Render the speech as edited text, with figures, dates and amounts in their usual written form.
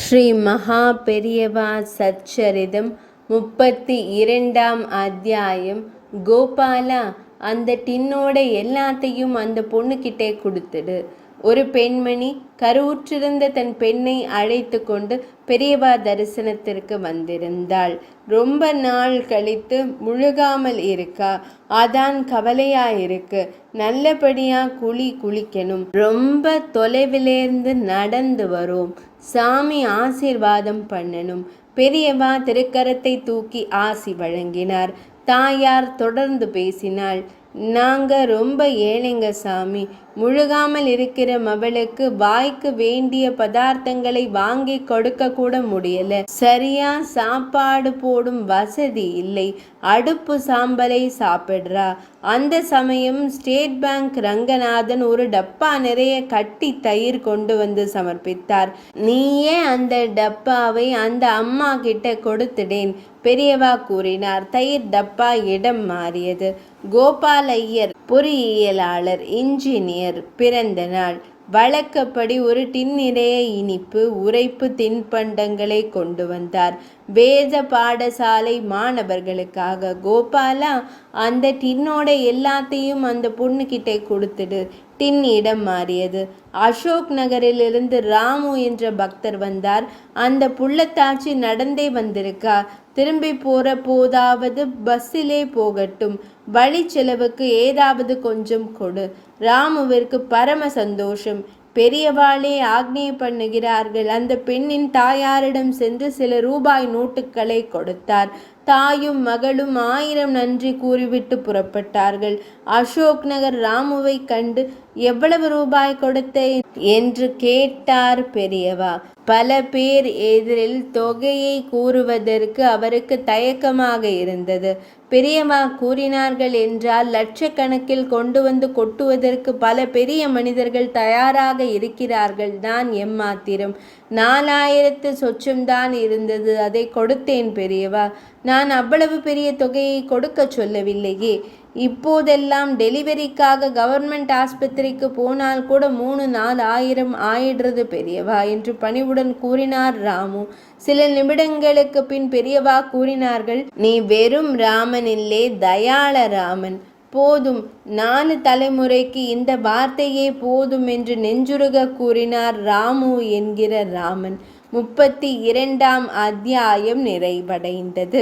ஸ்ரீ மகா பெரியவா சச்சரிதம் 32ஆம் அத்தியாயம். கோபாலா, அந்த டின்னோட எல்லாத்தையும் அந்த பொண்ணுக்கிட்டே கொடுத்துடு. ஒரு பெண்மணி கருவுற்றிருந்த தன் பெண்ணை அழைத்து கொண்டு பெரியவா தரிசனத்திற்கு வந்திருந்தாள். ரொம்ப நாள் கழித்து முழுகாமல் இருக்கா, அதான் கவலையா இருக்கு. நல்லபடியா குளிக்கணும். ரொம்ப தொலைவிலேருந்து நடந்து வரோம். சாமி ஆசீர்வாதம் பண்ணணும். பெரியவா திருக்கரத்தை தூக்கி ஆசி வழங்கினார். தாயார் தொடர்ந்து பேசினாள். நாங்க ரொம்ப ஏழைங்க சாமி. முழுகாமல் இருக்கிற மவளுக்கு வாய்க்கு வேண்டிய பதார்த்தங்களை வாங்கி கொடுக்க கூட முடியல. சரியா சாப்பாடு போடும் வசதி இல்லை. அடுப்பு சாம்பலை சாப்பிடுறா. அந்த சமயம் ஸ்டேட் பேங்க் ரங்கநாதன் ஒரு டப்பா நிறைய கட்டி தயிர் கொண்டு வந்து சமர்ப்பித்தார். நீயே அந்த டப்பாவை அந்த அம்மா கிட்ட கொடுத்துடேன், பெரியவா கூறினார். தயிர் டப்பா இடம் மாறியது. கோபால் ஐயர் பொறியியலாளர், இன்ஜினியர், பிறந்த நாள். வழக்கப்படி ஒரு டின் நிறைய இனிப்பு உரைப்பு தின்பண்டங்களை கொண்டு வந்தார். வேத பாடசாலை மாணவர்களுக்காக. கோபாலா, அந்த டின்னோட எல்லாத்தையும் அந்த பொண்ணுக்கிட்டே கொடுத்துடு. டின் இடம் மாறியது. அசோக் நகரிலிருந்து ராமு என்ற பக்தர் வந்தார். அந்த புள்ளத்தாச்சி நடந்தே வந்திருக்கா. திரும்பி போற போதாவது பஸ்ஸிலே போகட்டும். வழி செலவுக்கு ஏதாவது கொஞ்சம் கொடு. ராமுவிற்கு பரம சந்தோஷம். பெரியவாளே ஆக்ஞை பண்ணுகிறார்கள். அந்த பெண்ணின் தாயாரிடம் சென்று சில ரூபாய் நோட்டுகளை கொடுத்தார். தாயும் மகளும் 1000 நன்றி கூறிவிட்டு புறப்பட்டார்கள். அசோக் நகர் ராமுவை கண்டு எவ்வளவு ரூபாய் கொடுத்தேன் என்று கேட்டார் பெரியவா. பல பேர் எதிரில் தொகையை கூறுவதற்கு அவருக்கு தயக்கமாக இருந்தது. பெரியவா கூறினார்கள் என்றால் லட்சக்கணக்கில் கொண்டு வந்து கொட்டுவதற்கு பல பெரிய மனிதர்கள் தயாராக இருக்கிறார்கள். நான் எம்மாத்திரம் 4000 சொச்சம்தான் இருந்தது, அதை கொடுத்தேன் பெரியவா. நான் அவ்வளவு பெரிய தொகையை கொடுக்க சொல்லவில்லையே. இப்போதெல்லாம் டெலிவரிக்காக கவர்மெண்ட் ஆஸ்பத்திரிக்கு போனால் கூட 3-4 ஆயிரம் ஆயிடுறது பெரியவா என்று பணிவுடன் கூறினார் ராமு. சில நிமிடங்களுக்கு பின் பெரியவா கூறினார்கள், நீ வெறும் ராமன் இல்லே, தயாள ராமன். போதும், 4 தலைமுறைக்கு இந்த வார்த்தையே போதும் என்று நெஞ்சுருக கூறினார் ராமு என்கிற ராமன். 32ஆம் அத்தியாயம் நிறைவடைந்தது.